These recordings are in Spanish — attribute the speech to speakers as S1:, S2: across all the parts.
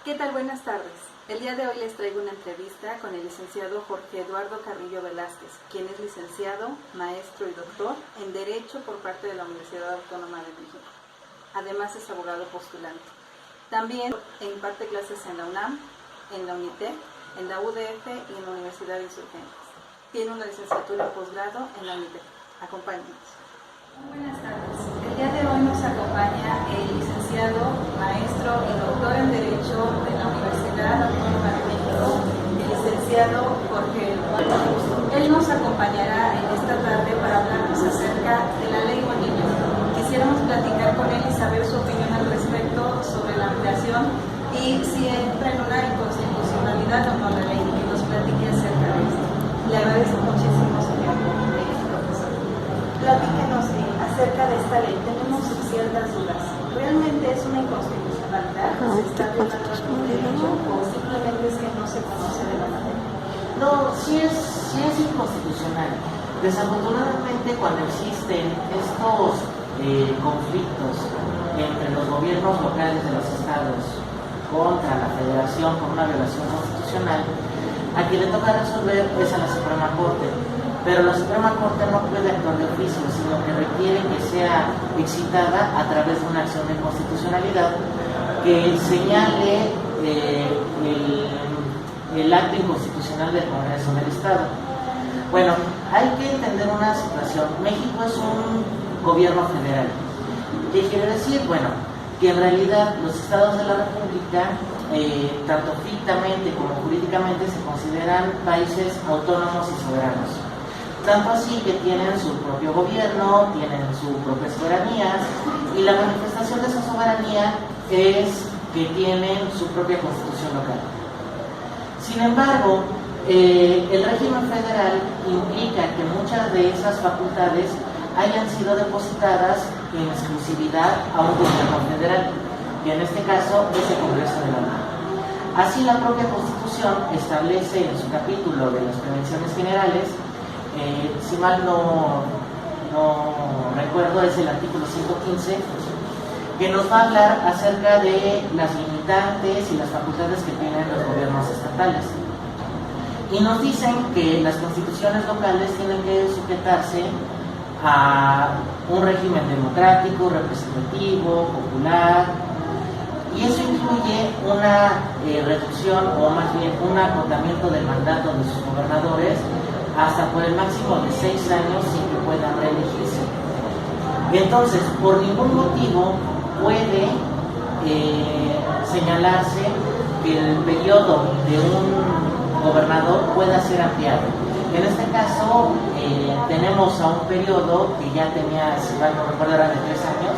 S1: ¿Qué tal? Buenas tardes. El día de hoy les traigo una entrevista con el licenciado Jorge Eduardo Carrillo Velázquez, quien es licenciado, maestro y doctor en Derecho por parte de la Universidad Autónoma de México. Además es abogado postulante. También imparte clases en la UNAM, en la UNITEC, en la UDF y en la Universidad de Insurgentes. Tiene una licenciatura y posgrado en la UNITEC. Acompáñenos. Buenas tardes. El día de hoy nos acompaña el licenciado, maestro y doctor en Derecho de la Universidad Autónoma de México, el licenciado Jorge Eduardo. Él nos acompañará en esta tarde para hablarnos acerca de la ley Bonilla. Quisiéramos platicar con él y saber su opinión al respecto sobre la ampliación y si entra en una inconstitucionalidad o no la ley, y que nos platique acerca de esto. Le agradezco muchísimo su tiempo, profesor. Platíquenos acerca de esta ley. Tenemos ciertas dudas. ¿Realmente es una inconstitucionalidad? ¿Se está violando algún derecho o simplemente es que no se conoce de la materia?
S2: No, sí es inconstitucional. Desafortunadamente, cuando existen estos conflictos entre los gobiernos locales de los estados contra la federación por una violación constitucional, a quien le toca resolver es a la Suprema Corte. Pero la Suprema Corte no puede actuar de oficio, sino que requiere que sea excitada a través de una acción de constitucionalidad que señale el acto inconstitucional del Congreso del Estado. Bueno, hay que entender una situación. México es un gobierno federal. ¿Qué quiere decir? Bueno, que en realidad los estados de la República, tanto estrictamente como jurídicamente, se consideran países autónomos y soberanos. Tanto así que tienen su propio gobierno, tienen su propia soberanía, y la manifestación de esa soberanía es que tienen su propia constitución local. Sin embargo, el régimen federal implica que muchas de esas facultades hayan sido depositadas en exclusividad a un gobierno federal, y en este caso es el Congreso de la Unión. Así, la propia Constitución establece en su capítulo de las prevenciones generales, si mal no recuerdo, es el artículo 115, que nos va a hablar acerca de las limitantes y las facultades que tienen los gobiernos estatales. Y nos dicen que las constituciones locales tienen que sujetarse a un régimen democrático, representativo, popular, y eso incluye una reducción, o más bien un acotamiento del mandato de sus gobernadores hasta por el máximo de 6 años sin que puedan reelegirse. Entonces, por ningún motivo puede señalarse que el periodo de un gobernador pueda ser ampliado. En este caso, tenemos a un periodo que ya tenía, si mal no recuerdo, era de 3 años,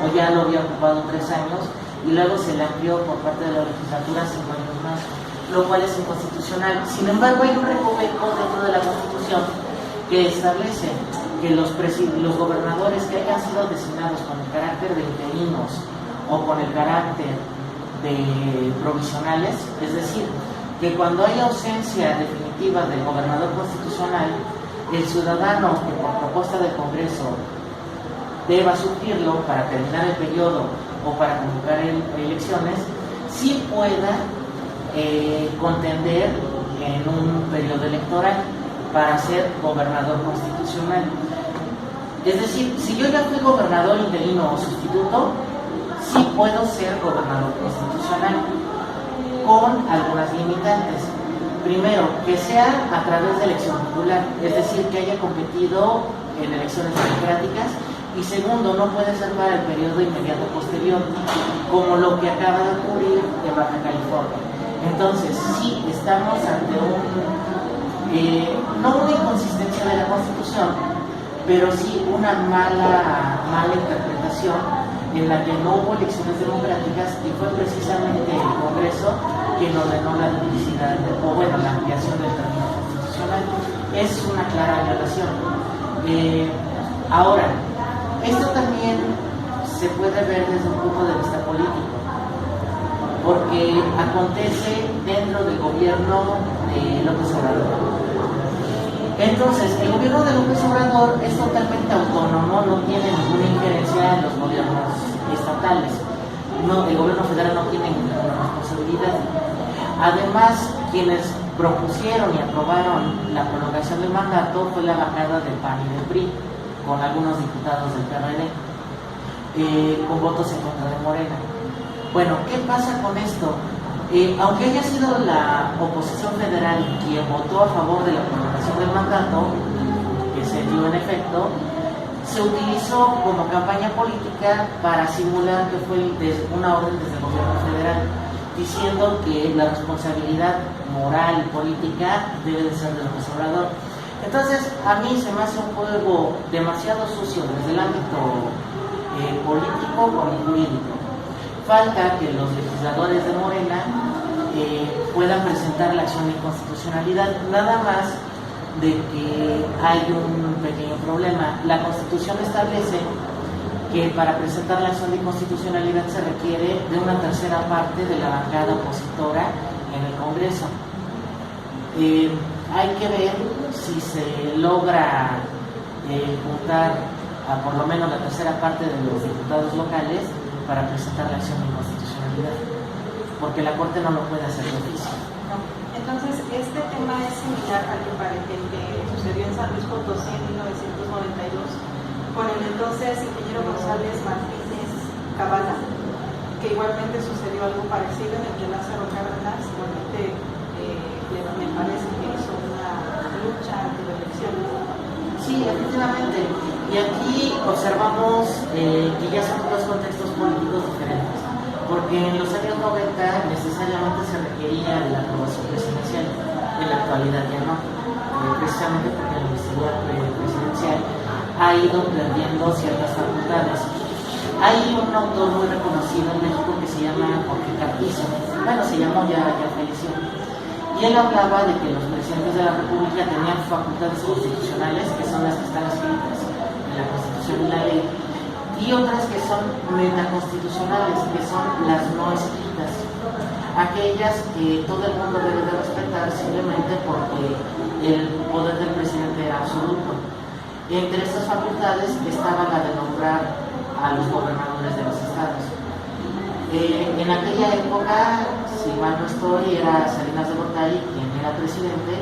S2: o ya lo había ocupado 3 años, y luego se le amplió por parte de la legislatura 5 años más, lo cual es inconstitucional. Sin embargo, hay un recoveco dentro de la Constitución que establece que los gobernadores que hayan sido designados con el carácter de interinos o con el carácter de provisionales, es decir, que cuando hay ausencia definitiva del gobernador constitucional, el ciudadano que por propuesta del Congreso deba suplirlo para terminar el periodo o para convocar elecciones, sí pueda contender en un periodo electoral para ser gobernador constitucional. Es decir, si yo ya fui gobernador interino o sustituto, sí puedo ser gobernador constitucional, con algunas limitantes. Primero, que sea a través de elección popular, es decir, que haya competido en elecciones democráticas. Y segundo, no puede ser para el periodo inmediato posterior, como lo que acaba de ocurrir en Baja California. Entonces, sí, estamos ante no una inconsistencia de la Constitución, pero sí una mala interpretación en la que no hubo elecciones democráticas, y fue precisamente el Congreso quien ordenó la duplicidad, la ampliación del término constitucional. Es una clara violación. Ahora, esto también se puede ver desde un punto de vista político, porque acontece dentro del gobierno de López Obrador. Entonces, el gobierno de López Obrador es totalmente autónomo, no tiene ninguna injerencia en los gobiernos estatales. No, el gobierno federal no tiene ninguna responsabilidad. Además, quienes propusieron y aprobaron la prolongación del mandato fue la bancada del PAN y del PRI, con algunos diputados del PRD, con votos en contra de Morena. Bueno, ¿qué pasa con esto? Aunque haya sido la oposición federal quien votó a favor de la prolongación del mandato, que se dio en efecto, se utilizó como campaña política para simular que fue una orden desde el gobierno federal, diciendo que la responsabilidad moral y política debe de ser del López Obrador. Entonces, a mí se me hace un juego demasiado sucio desde el ámbito político como jurídico. Falta que los legisladores de Morena puedan presentar la acción de inconstitucionalidad, nada más de que hay un pequeño problema. La Constitución establece que para presentar la acción de inconstitucionalidad se requiere de una tercera parte de la bancada opositora en el Congreso. Hay que ver si se logra juntar a por lo menos la tercera parte de los diputados locales para presentar la acción de inconstitucionalidad, porque la Corte no lo puede hacer de oficio.
S1: No. Entonces, este tema es similar al que sucedió en San Luis Potosí en 1992 con el entonces ingeniero González Martínez Cabana, que igualmente sucedió algo parecido en el que Lázaro Cárdenas igualmente me parece que hizo una lucha ante la elección.
S2: Sí, efectivamente. Y aquí observamos que ya son dos contextos políticos diferentes, porque en los años 90 necesariamente se requería de la aprobación presidencial, en la actualidad ya no, precisamente porque la investidura presidencial ha ido perdiendo ciertas facultades. Hay un autor muy reconocido en México que se llama Jorge Carpizo, bueno, se llamó, ya falleció, y él hablaba de que los presidentes de la República tenían facultades constitucionales, que son las que están escritas en la Constitución y la ley, y otras que son metaconstitucionales, que son las no escritas, aquellas que todo el mundo debe de respetar simplemente porque el poder del presidente era absoluto. Entre estas facultades estaba la de nombrar a los gobernadores de los estados. En aquella época, si mal no estoy, era Salinas de Gortari quien era presidente,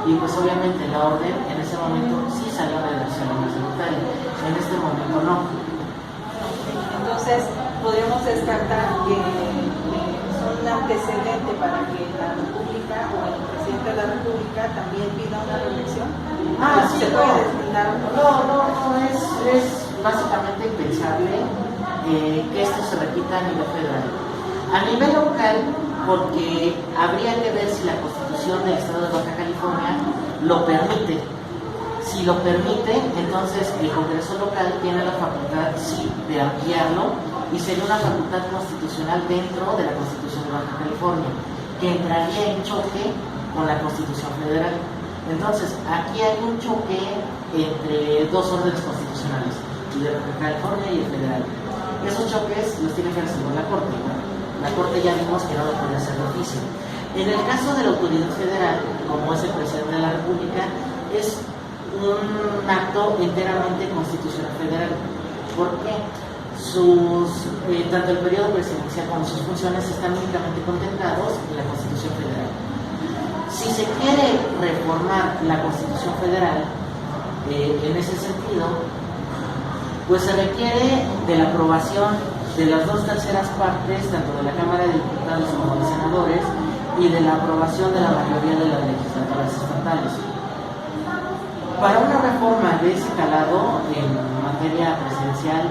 S2: y pues obviamente la orden en ese momento sí salió de Salinas de Gortari, en este momento no.
S1: Entonces, podríamos descartar que son un antecedente para que la República o el presidente de la República también pida una reelección.
S2: Sí,
S1: ¿Se puede deslindar?
S2: No, es básicamente impensable que esto se repita a nivel federal. A nivel local, porque habría que ver si la Constitución del Estado de Baja California lo permite. Si lo permite, entonces el Congreso local tiene la facultad, sí, de ampliarlo, y sería una facultad constitucional dentro de la Constitución de Baja California, que entraría en choque con la Constitución federal. Entonces, aquí hay un choque entre dos órdenes constitucionales, el de Baja California y el federal. Esos choques los tiene que resolver la Corte. Bueno, la Corte ya vimos que no lo puede hacer de oficio. En el caso de la autoridad federal, como es el presidente de la República, es un acto enteramente constitucional federal. ¿Por qué? Tanto el periodo presidencial como sus funciones están únicamente contemplados en la Constitución federal. Si se quiere reformar la Constitución federal en ese sentido, pues se requiere de la aprobación de las 2/3 partes, tanto de la Cámara de Diputados como de Senadores, y de la aprobación de la mayoría de las legislaturas estatales. Para una reforma de ese calado en materia presidencial,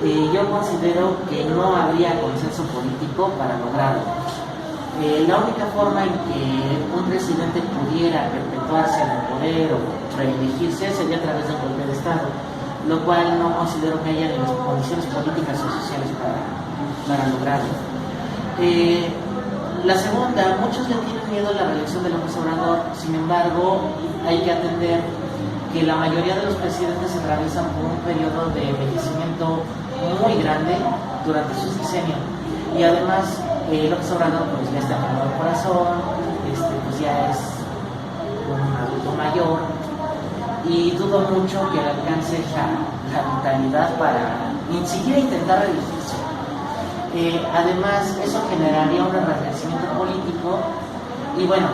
S2: yo considero que no habría consenso político para lograrlo. La única forma en que un presidente pudiera perpetuarse en el poder o reelegirse sería a través de un golpe de Estado, lo cual no considero que haya ni las condiciones políticas o sociales para lograrlo. La segunda, muchos le tienen miedo a la reelección de López Obrador, sin embargo, hay que atender que la mayoría de los presidentes se atraviesan por un periodo de envejecimiento muy grande durante su diseño, y además López Obrador pues ya está enfermo del corazón, pues ya es un adulto mayor, y dudo mucho que alcance la vitalidad para ni siquiera intentar reelegirse. Además, eso generaría un enrarecimiento político Y bueno,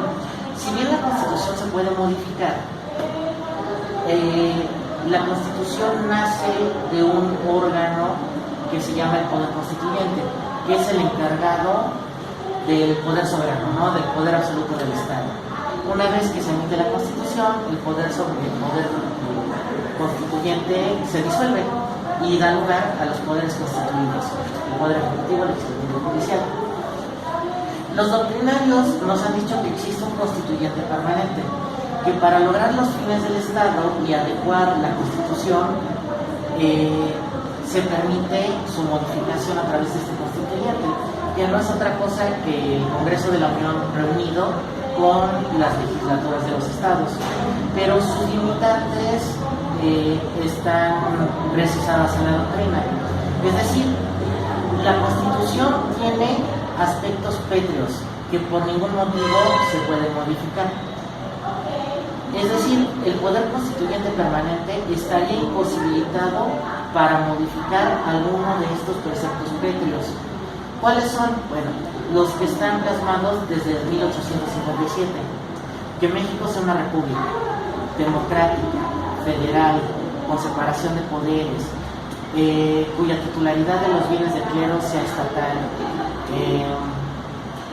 S2: si bien la Constitución se puede modificar, la Constitución nace de un órgano que se llama el Poder Constituyente, que es el encargado del poder soberano, ¿no? Del poder absoluto del Estado. Una vez que se emite la Constitución, el poder constituyente se disuelve y da lugar a los poderes constituidos, el poder ejecutivo, legislativo y judicial. Los doctrinarios nos han dicho que existe un constituyente permanente, que para lograr los fines del Estado y adecuar la Constitución, se permite su modificación a través de este constituyente, que no es otra cosa que el Congreso de la Unión reunido con las legislaturas de los estados, pero sus limitantes están precisadas en la doctrina. Es decir, la Constitución tiene aspectos pétreos que por ningún motivo se pueden modificar. Es decir, el poder constituyente permanente estaría imposibilitado para modificar alguno de estos preceptos pétreos. ¿Cuáles son? Bueno, los que están plasmados desde 1857, que México sea una república democrática, federal, con separación de poderes, cuya titularidad de los bienes de clero sea estatal.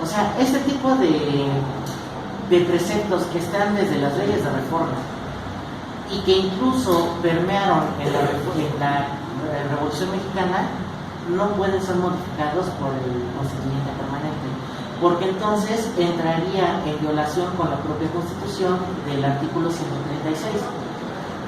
S2: O sea, este tipo de preceptos que están desde las leyes de reforma y que incluso permearon en la Revolución Mexicana, no pueden ser modificados por el constituyente permanente, porque entonces entraría en violación con la propia Constitución del artículo 136.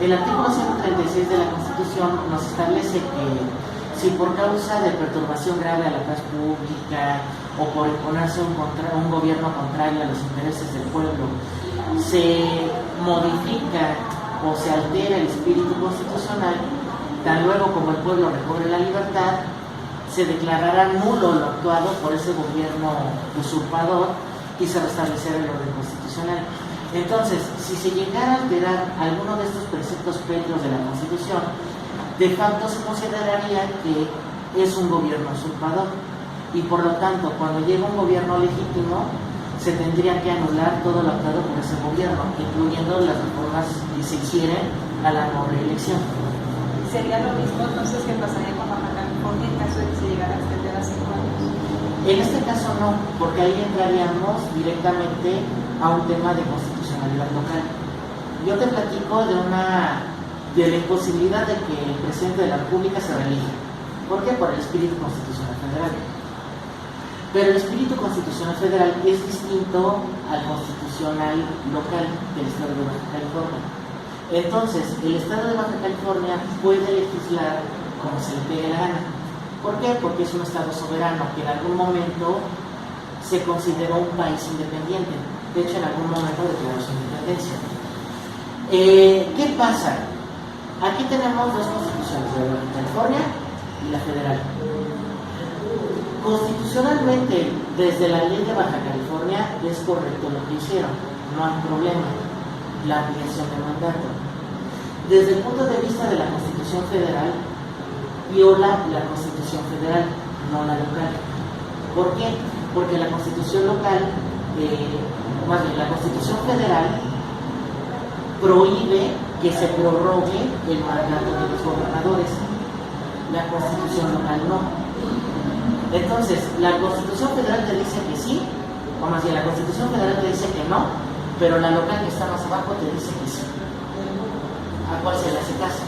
S2: El artículo 136 de la Constitución nos establece que si por causa de perturbación grave a la paz pública o por imponerse un gobierno contrario a los intereses del pueblo se modifica o se altera el espíritu constitucional, tan luego como el pueblo recobre la libertad, se declarará nulo lo actuado por ese gobierno usurpador y se restablecerá el orden constitucional. Entonces, si se llegara a alterar alguno de estos preceptos pétreos de la Constitución, de facto se consideraría que es un gobierno usurpador y por lo tanto, cuando llega un gobierno legítimo, se tendría que anular todo lo actuado por ese gobierno, incluyendo las reformas que se hicieran a la no reelección.
S1: ¿Sería lo mismo entonces que pasaría con Baja California en caso de que se llegara a extender a 5 años?
S2: En este caso no, porque ahí entraríamos directamente a un tema de constitucionalidad local. Yo te platico de la imposibilidad de que el presidente de la República se reelija. ¿Por qué? Por el espíritu constitucional federal. Pero el espíritu constitucional federal es distinto al constitucional local del Estado de Baja California. Entonces, el Estado de Baja California puede legislar como se le pegue la gana. ¿Por qué? Porque es un Estado soberano que en algún momento se consideró un país independiente. De hecho, en algún momento declaró su independencia. ¿Qué pasa? Aquí tenemos dos constituciones, la de Baja California y la federal. Constitucionalmente, desde la ley de Baja California es correcto lo que hicieron, no hay problema, la ampliación de mandato. Desde el punto de vista de la Constitución Federal, viola la Constitución Federal, no la local. ¿Por qué? Porque la Constitución local, más bien la Constitución Federal, prohíbe que se prorrogue el mandato de los gobernadores. La Constitución local no. Entonces, la Constitución Federal te dice que sí, o más bien la Constitución Federal te dice que no, pero la local que está más abajo te dice que sí. ¿A cuál se le hace caso?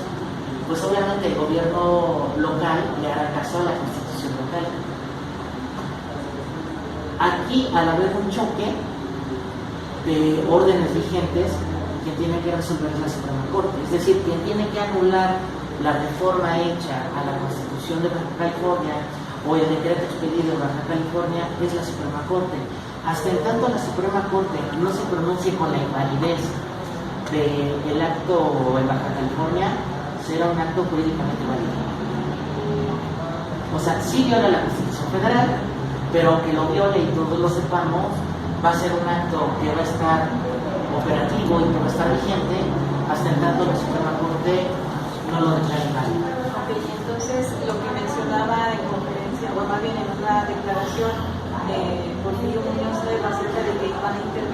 S2: Pues obviamente el gobierno local le hará caso a la Constitución local. Aquí, al haber un choque de órdenes vigentes, quien tiene que resolver es la Suprema Corte, es decir, quien tiene que anular la reforma hecha a la Constitución de Baja California o el decreto expedido en Baja California es la Suprema Corte. Hasta en tanto la Suprema Corte no se pronuncie con la invalidez del acto en Baja California, será un acto jurídicamente válido. O sea, sí viola la Constitución Federal, pero aunque lo viole y todos lo sepamos, va a ser un acto que va a estar operativo y que va a estar vigente hasta en tanto la Suprema Corte no lo declare válido.
S1: Ok, entonces lo que mencionaba en conferencia, o más bien en una declaración, Porfirio Muñoz Ledo acerca de que iban a intervenir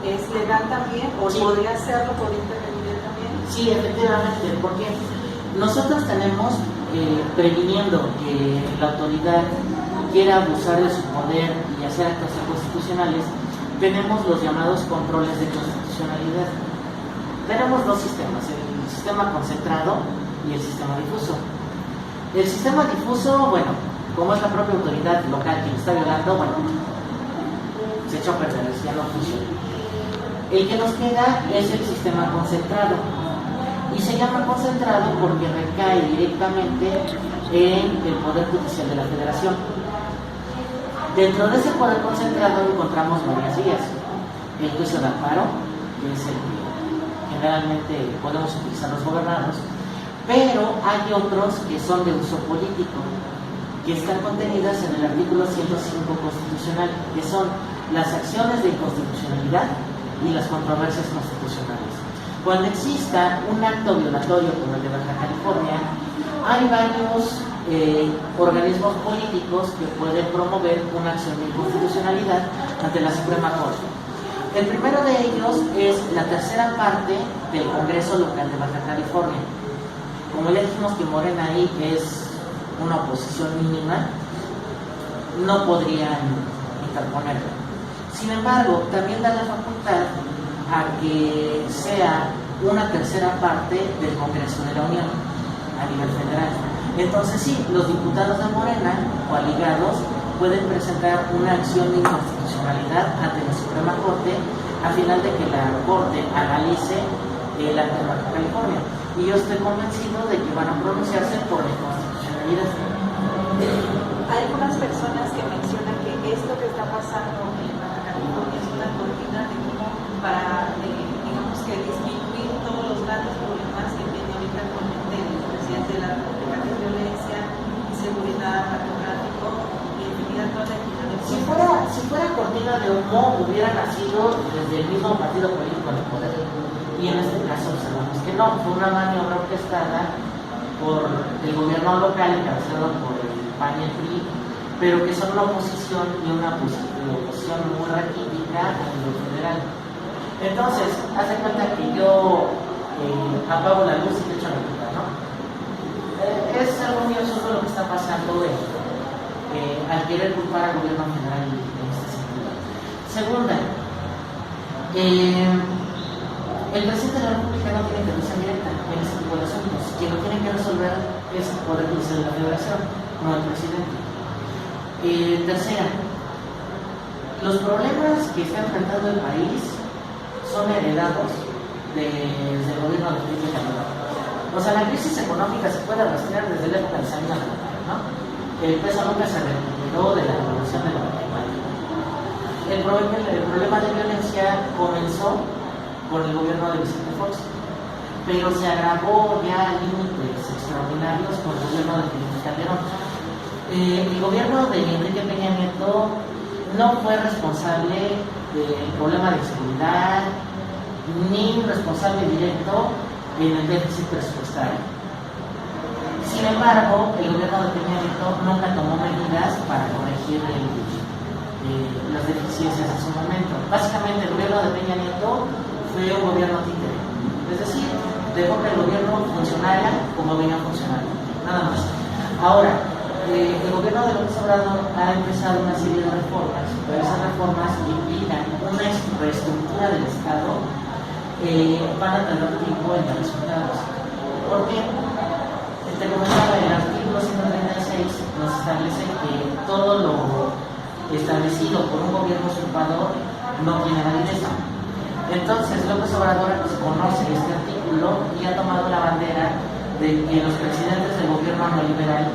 S1: ¿Es legal también? ¿O
S2: Sí.
S1: podría hacerlo, podría intervenir también?
S2: Sí, efectivamente, porque nosotros tenemos, previniendo que la autoridad quiera abusar de su poder y hacer actos inconstitucionales, tenemos los llamados controles de constitucionalidad. Tenemos dos sistemas, el sistema concentrado y el sistema difuso. El sistema difuso, bueno, como es la propia autoridad local quien está violando, bueno, se echó a perder, ya no funciona. El que nos queda es el sistema concentrado. Y se llama concentrado porque recae directamente en el Poder Judicial de la Federación. Dentro de ese poder concentrado encontramos varias vías. El juicio de amparo, que es el que generalmente podemos utilizar los gobernados, pero hay otros que son de uso político, que están contenidas en el artículo 105 constitucional, que son las acciones de inconstitucionalidad y las controversias constitucionales. Cuando exista un acto violatorio como el de Baja California, hay varios organismos políticos que pueden promover una acción de inconstitucionalidad ante la Suprema Corte. El primero de ellos es la tercera parte del Congreso local de Baja California. Como ya dijimos que Morena ahí es una oposición mínima, no podrían interponerlo. Sin embargo, también da la facultad a que sea una tercera parte del Congreso de la Unión a nivel federal. Entonces sí, los diputados de Morena, coaligados, pueden presentar una acción de inconstitucionalidad ante la Suprema Corte a final de que la Corte analice el acto de Baja California. Y yo estoy convencido de que van a pronunciarse por la inconstitucionalidad.
S1: Hay algunas personas que mencionan que esto que está pasando en Baja California es una cortina de humo para, digamos que disminuir todos los grandes problemas que tiene ahorita actualmente el presidente de la República, de violencia, inseguridad, narcotráfico y infinidad toda la
S2: Si fuera cortina de humo, hubiera nacido desde el mismo partido político en el poder. Y en este caso observamos que no, fue una maniobra orquestada por el gobierno local encabezado por el PAN y el PRI, pero que son una oposición y una oposición muy raquítica a nivel federal. Entonces, haz de cuenta que yo apago la luz y te echo la culpa, ¿no? Es algo muy absurdo lo que está pasando al querer culpar al gobierno federal en este sentido. Segunda, el presidente de la República no tiene intervención directa en este tipo de asuntos. Quien lo tiene que resolver es el Poder Judicial de la Federación, no el presidente. Tercera, los problemas que está enfrentando el país son heredados desde el gobierno de Felipe Calderón. O sea, la crisis económica se puede rastrear desde la época de Salinas de Gortari, ¿no? El peso nunca se recuperó de la revolución del 94. El problema de violencia comenzó con el gobierno de Vicente Fox, pero se agravó ya a límites extraordinarios con el gobierno de Felipe Calderón. El gobierno de Enrique Peña Nieto no fue responsable del problema de seguridad ni responsable directo en el déficit presupuestario. Sin embargo, el gobierno de Peña Nieto nunca tomó medidas para corregir las deficiencias en su momento. Básicamente, el gobierno de Peña Nieto fue un gobierno títere, es decir, dejó que el gobierno funcionara como venía funcionando, nada más. Ahora, el gobierno de López Obrador ha empezado una serie de reformas, pero esas reformas implican una reestructura del Estado, van a tener tiempo en los resultados. Porque, te comentaba, el artículo 136 nos establece que todo lo establecido por un gobierno usurpador no tiene validez. Entonces López Obrador conoce este artículo y ha tomado la bandera de que los presidentes del gobierno neoliberal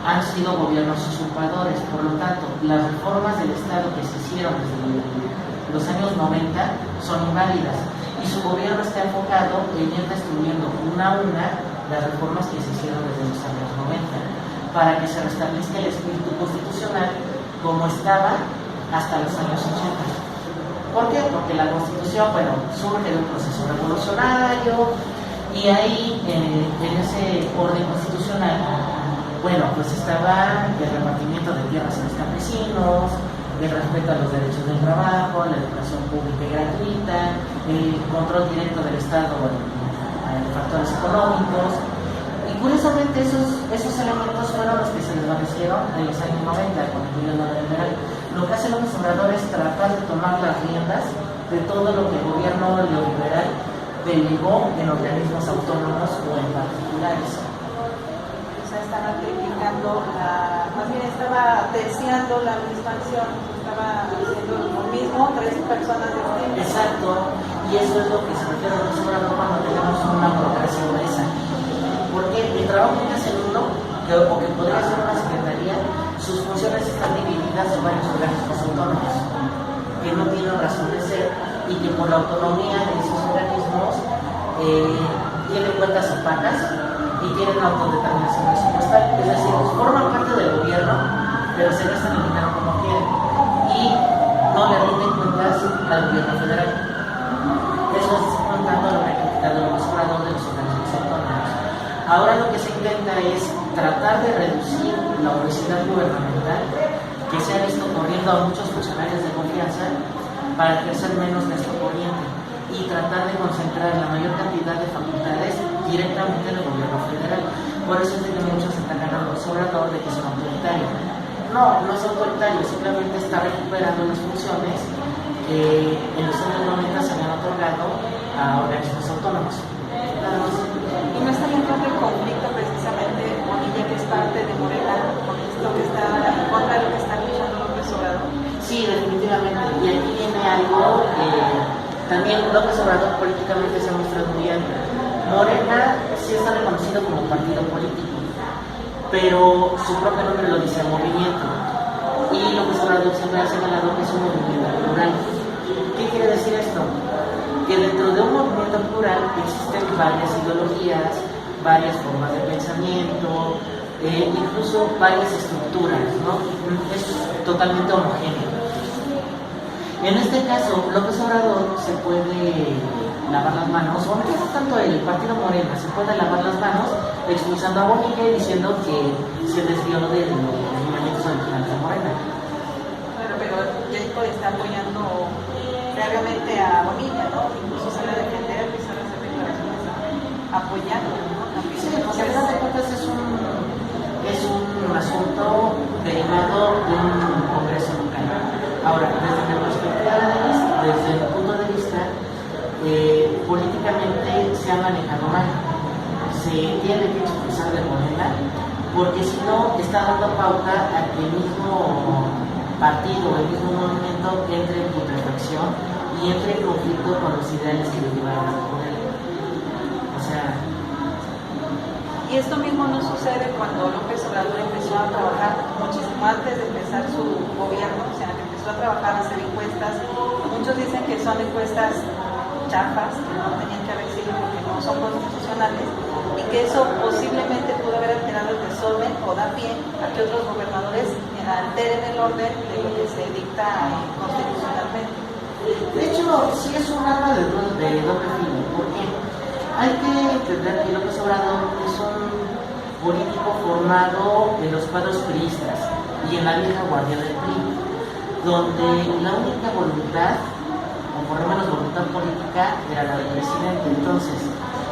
S2: han sido gobiernos usurpadores. Por lo tanto, las reformas del Estado que se hicieron desde los años 90 son inválidas y su gobierno está enfocado en ir destruyendo una a una las reformas que se hicieron desde los años 90 para que se restablezca el espíritu constitucional como estaba hasta los años 80. ¿Por qué? Porque la Constitución, bueno, surge de un proceso revolucionario y ahí, en ese orden constitucional, bueno, pues estaba el repartimiento de tierras a los campesinos, el respeto a los derechos del trabajo, la educación pública y gratuita, el control directo del Estado en factores económicos. Y curiosamente esos elementos fueron los que se desvanecieron en los años 90 con el gobierno neoliberal. Lo que hace López Obrador es tratar de tomar las riendas de todo lo que el gobierno neoliberal delegó en organismos autónomos o en particulares.
S1: O sea, estaba criticando, más bien estaba deseando la misma acción, estaba haciendo lo mismo, 3 personas distintas.
S2: Exacto, y eso es lo que se refiere a López Obrador cuando tenemos una burocracia gruesa. Porque el trabajo que hace uno, o que podría ser una secretaría, sus funciones están divididas en varios organismos autónomos que no tienen razón de ser y que por la autonomía de esos organismos tienen cuentas opacas y tienen autodeterminación presupuestal, es decir, forman parte del gobierno, pero se gastan el dinero como quieren y no le rinden cuentas al gobierno federal. Eso es contando lo que ha criticado el Obrador de los organismos autónomos. Ahora lo que se intenta es tratar de reducir la obesidad gubernamental que se ha visto corriendo a muchos funcionarios de confianza para ejercer menos gasto corriente y tratar de concentrar la mayor cantidad de facultades directamente en el gobierno federal. Por eso es de que muchos atacan al Obrador de que es un autoritario. No es autoritario, simplemente está recuperando las funciones que en los años 90 se habían otorgado a organismos autónomos. Nada más.
S1: Y no está entrando en conflicto precisamente Bonilla, que es parte de Morena, con esto que está en contra de lo que está luchando López Obrador.
S2: Sí, definitivamente. Y aquí viene algo también López Obrador políticamente se ha mostrado muy amplio. Morena sí está reconocido como partido político, pero su propio nombre lo dice, movimiento. Y López Obrador siempre ha señalado que es un movimiento plural. ¿Qué quiere decir esto? Que dentro de un movimiento plural existen varias ideologías, varias formas de pensamiento, incluso varias estructuras, ¿no? Es totalmente homogéneo. En este caso, López Obrador se puede lavar las manos, o no es tanto el partido Morena, se puede lavar las manos expulsando a Bonilla y diciendo que se desvió de los movimientos originales de Morena.
S1: Bueno, pero Jacob está apoyando claramente a Bonilla, ¿no? Incluso sale a defender, y sale a hacer declaraciones apoyando, ¿no? También.
S2: Sí, pues al final de cuentas es un asunto derivado de un congreso local. Ahora, desde el punto de vista, políticamente se ha manejado mal. Se tiene que expulsar de Morena, porque si no está dando pauta a que el mismo partido, el mismo movimiento entre en putrefacción y entre en conflicto con los ideales que lo llevaron al poder. O sea.
S1: Y esto mismo no sucede cuando López Obrador empezó a trabajar muchísimo antes de empezar su gobierno, o sea, que empezó a trabajar, a hacer encuestas. Muchos dicen que son encuestas chafas, que no tenían que haber sido porque no son constitucionales, y que eso posiblemente pudo haber alterado el desorden o da pie a que otros gobernadores alteren el orden de lo que se dicta constitucionalmente.
S2: De hecho, sí es un arma de doble filo, porque hay que entender que López Obrador es un político formado en los cuadros priistas y en la vieja guardia del PRI, donde la única voluntad, o por lo menos voluntad política, era la del presidente. Entonces,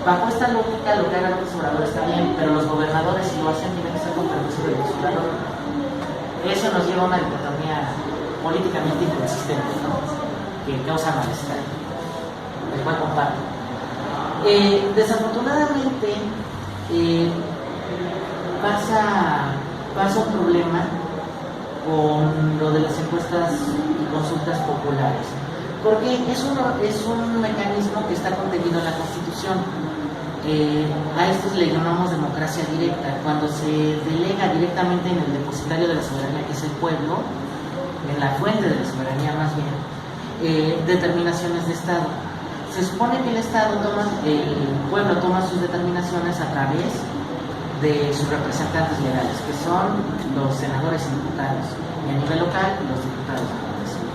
S2: bajo esta lógica, lo que haga López Obrador está bien, pero los gobernadores, si lo hacen, tienen que ser con permiso del López Obrador. Eso nos lleva a una dicotomía políticamente inconsistente, ¿no? Que causa malestar, el cual comparto. Desafortunadamente pasa un problema con lo de las encuestas y consultas populares, porque es un mecanismo que está contenido en la Constitución. A estos le llamamos democracia directa, cuando se delega directamente en el depositario de la soberanía, que es el pueblo, en la fuente de la soberanía más bien, determinaciones de Estado. Se supone que el pueblo toma sus determinaciones a través de sus representantes legales, que son los senadores y diputados, y a nivel local, los diputados de la Nación.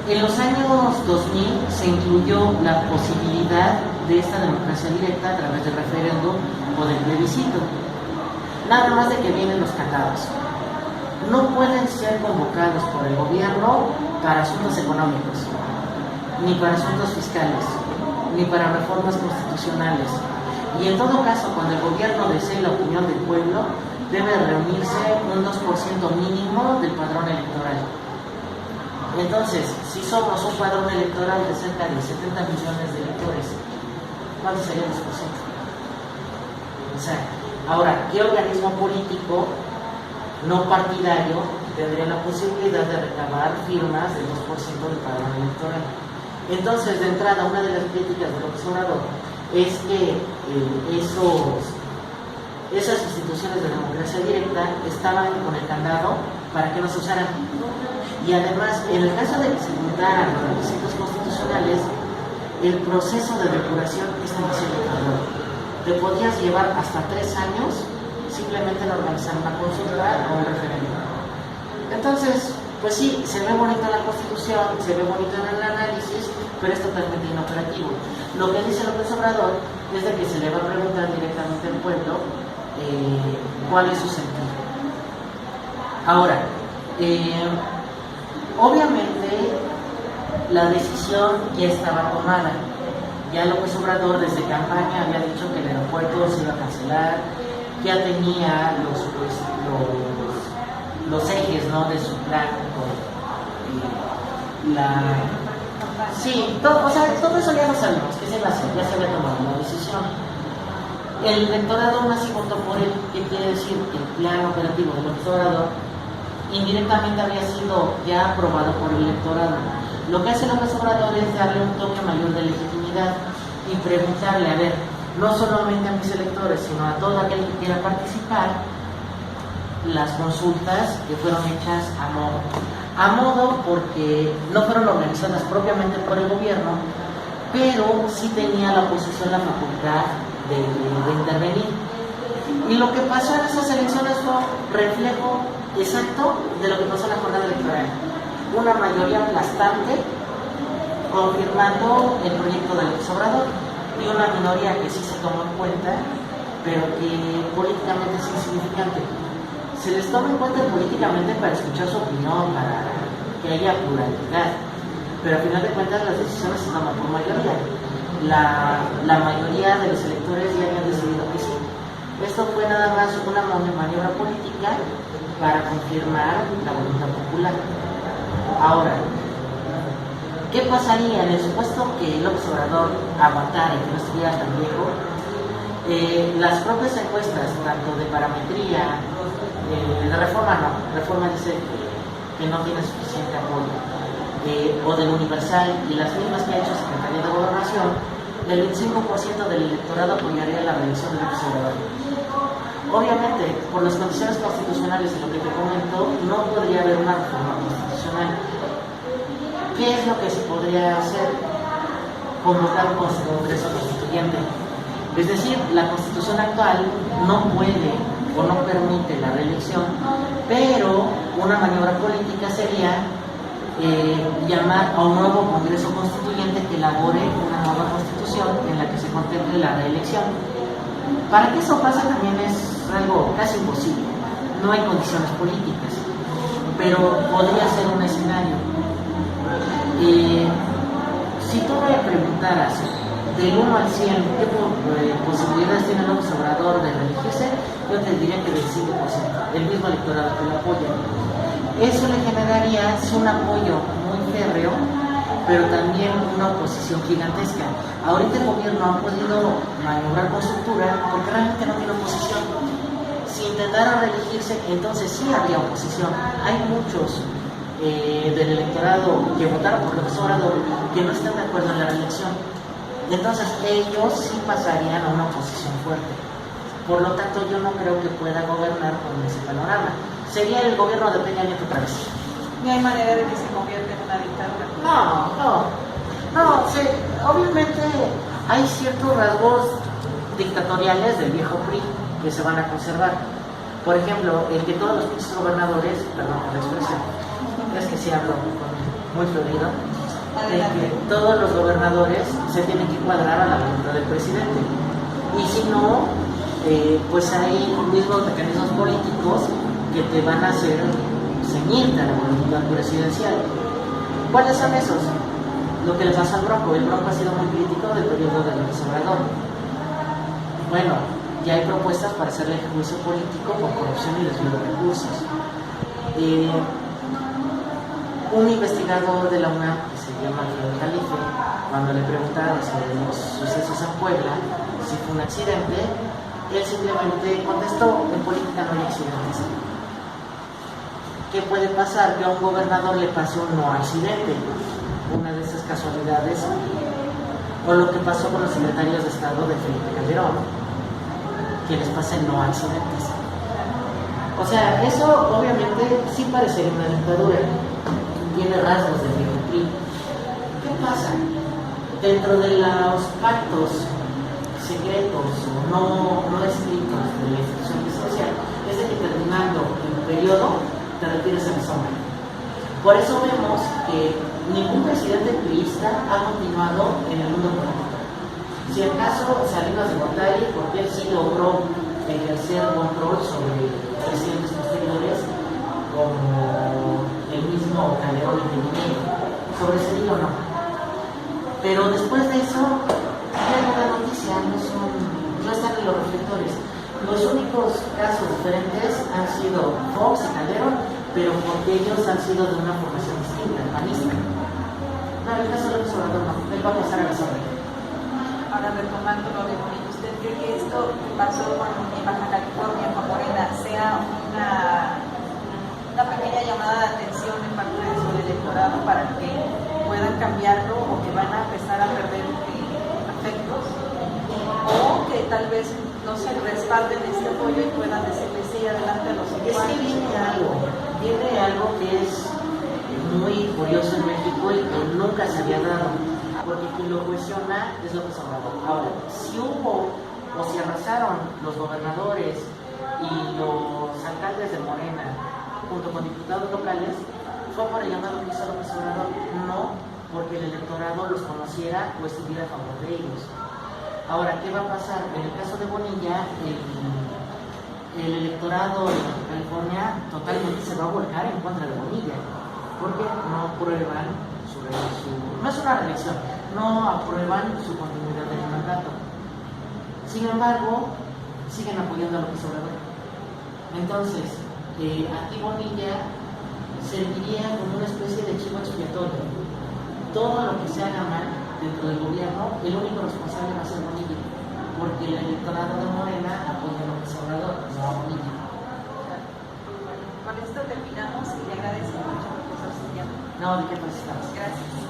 S2: En los años 2000 se incluyó la posibilidad de esta democracia directa a través del referéndum o del plebiscito, nada más de que vienen los candados. no pueden ser convocados por el gobierno para asuntos económicos, ni para asuntos fiscales, ni para reformas constitucionales. Y en todo caso, cuando el gobierno desee la opinión del pueblo, debe reunirse un 2% mínimo del padrón electoral. Entonces, si somos un padrón electoral de cerca de 70 millones de electores, ¿cuánto sería el 2%? O sea, ahora, ¿qué organismo político no partidario tendría la posibilidad de recabar firmas del 2% del padrón electoral? Entonces, de entrada, una de las críticas del observador es que esas instituciones de democracia directa estaban con el candado para que no se usaran. Y además, en el caso de que se juntaran los requisitos constitucionales, el proceso de depuración es demasiado tardado. Te podías llevar hasta 3 años simplemente en organizar una consulta o un referéndum. Entonces, pues sí, se ve bonito en la Constitución, se ve bonito en el análisis, pero es totalmente inoperativo. Lo que dice López Obrador es de que se le va a preguntar directamente al pueblo cuál es su sentido. Ahora, obviamente la decisión ya estaba tomada. Ya López Obrador desde campaña había dicho que el aeropuerto se iba a cancelar, ya tenía los ejes, ¿no?, de su plan. Sí, todo, o sea, todo eso ya lo sabemos, que se iba a hacer, ya se había tomado la decisión. El electorado aún así votó por él, que quiere decir que el plan operativo de López Obrador indirectamente había sido ya aprobado por el electorado. Lo que hace López Obrador es darle un toque mayor de legitimidad y preguntarle, a ver, no solamente a mis electores, sino a todo aquel que quiera participar, las consultas que fueron hechas a modo. A modo porque no fueron organizadas propiamente por el gobierno, pero sí tenía la oposición la facultad de intervenir. Y lo que pasó en esas elecciones fue reflejo exacto de lo que pasó en la jornada electoral. Una mayoría aplastante confirmando el proyecto del López Obrador y una minoría que sí se tomó en cuenta, pero que políticamente es insignificante. Se les toma en cuenta políticamente para escuchar su opinión, para que haya pluralidad, pero al final de cuentas las decisiones se toman por mayoría. La mayoría de los electores ya habían decidido que sí. Esto fue nada más una maniobra política para confirmar la voluntad popular. Ahora, ¿qué pasaría en el supuesto que López Obrador aguantara y que no estuviera tan viejo? Las propias encuestas, tanto de parametría, de Reforma dice que no tiene suficiente apoyo, o del Universal, y las mismas que ha hecho Secretaría de Gobernación, el 25% del electorado apoyaría la reelección de López Obrador. Obviamente, por las condiciones constitucionales y lo que te comento, no podría haber una reforma constitucional. ¿Qué es lo que se podría hacer? Convocar un Congreso Constituyente. Es decir, la Constitución actual no puede o no permite la reelección, pero una maniobra política sería llamar a un nuevo Congreso Constituyente que elabore una nueva Constitución en la que se contemple la reelección. Para que eso pase también es algo casi imposible, no hay condiciones políticas, pero podría ser un escenario. Si tú me preguntaras del 1 al 100 qué posibilidades tiene López Obrador de reelegirse, yo te diría que del 5%, el mismo electorado que lo apoya. Eso le generaría un apoyo muy férreo, pero también una oposición gigantesca. Ahorita el gobierno ha podido maniobrar con soltura porque realmente no tiene oposición. Si intentara reelegirse, entonces sí habría oposición. Hay muchos del electorado que votaron por López Obrador que no están de acuerdo en la reelección. Entonces ellos sí pasarían a una oposición fuerte. Por lo tanto, yo no creo que pueda gobernar con ese panorama. Sería el gobierno de Peña Nieto otra vez.
S1: ¿No hay manera de que se convierta en una dictadura?
S2: No, obviamente hay ciertos rasgos dictatoriales del viejo PRI que se van a conservar. Por ejemplo, el que todos los pinches gobernadores, perdón por la expresión, es que sí hablo muy fluido, el que todos los gobernadores se tienen que cuadrar a la voluntad del presidente. Y si no, pues hay mismos mecanismos políticos que te van a hacer ceñirte a la voluntad presidencial. ¿Cuáles son esos? Lo que le pasa al Bronco. El Bronco ha sido muy crítico del periodo de López Obrador. Bueno, ya hay propuestas para hacerle juicio político con corrupción y desvío de recursos. Un investigador de la UNAM, que se llama Alfredo Jalife, cuando le preguntaron sobre los sucesos en Puebla, si fue un accidente, él simplemente contestó: en política no hay accidentes. ¿Qué puede pasar? Que a un gobernador le pase un no accidente, una de esas casualidades, o lo que pasó con los secretarios de Estado de Felipe Calderón, que les pasen no accidentes. O sea, eso obviamente sí parecería una dictadura, tiene rasgos de Filipe. ¿Qué pasa? Dentro de los pactos secretos o no escritos de la institución presidencial, es de que terminando el periodo te retires a la sombra. Por eso vemos que ningún presidente priista ha continuado en el mundo político. Si acaso Salinas de Gortari, porque él sí logró ejercer control sobre presidentes posteriores, como el mismo Calderón y Peña, sobre ese hilo no. Pero después de eso, ya no da noticia, no están en los reflectores. Los únicos casos diferentes han sido Fox y Calderón, pero porque ellos han sido de una formación distinta, panista. No, el caso de López Obrador no, él va a pasar a la sombra.
S1: Ahora retomando lo de Bonilla, ¿usted cree que esto que pasó en Baja California con Morena sea una pequeña llamada de atención en parte de su electorado para que puedan cambiarlo o que van a empezar a perder afectos? O que tal vez no se respalden este apoyo y puedan decirle sí adelante a los
S2: Es que viene algo que es muy curioso en México y que nunca se había dado, porque quien lo cuestiona es López Obrador. Ahora, si hubo o si arrasaron los gobernadores y los alcaldes de Morena junto con diputados locales, fue por el llamado que hizo López Obrador, no porque el electorado los conociera o estuviera a favor de ellos. Ahora, ¿qué va a pasar? En el caso de Bonilla, el electorado de California totalmente se va a volcar en contra de Bonilla, porque no aprueban no es una reelección, no aprueban su continuidad del mandato. Sin embargo, siguen apoyando a López Obrador. Entonces, aquí Bonilla serviría como una especie de chivo expiatorio. Todo lo que se haga mal dentro del gobierno, el único responsable va a ser Bonilla, porque el electorado de Morena apoya a López Obrador, no a Bonilla.
S1: Con esto terminamos y le agradezco mucho por su tiempo.
S2: No, ¿de qué necesitamos?
S1: Gracias.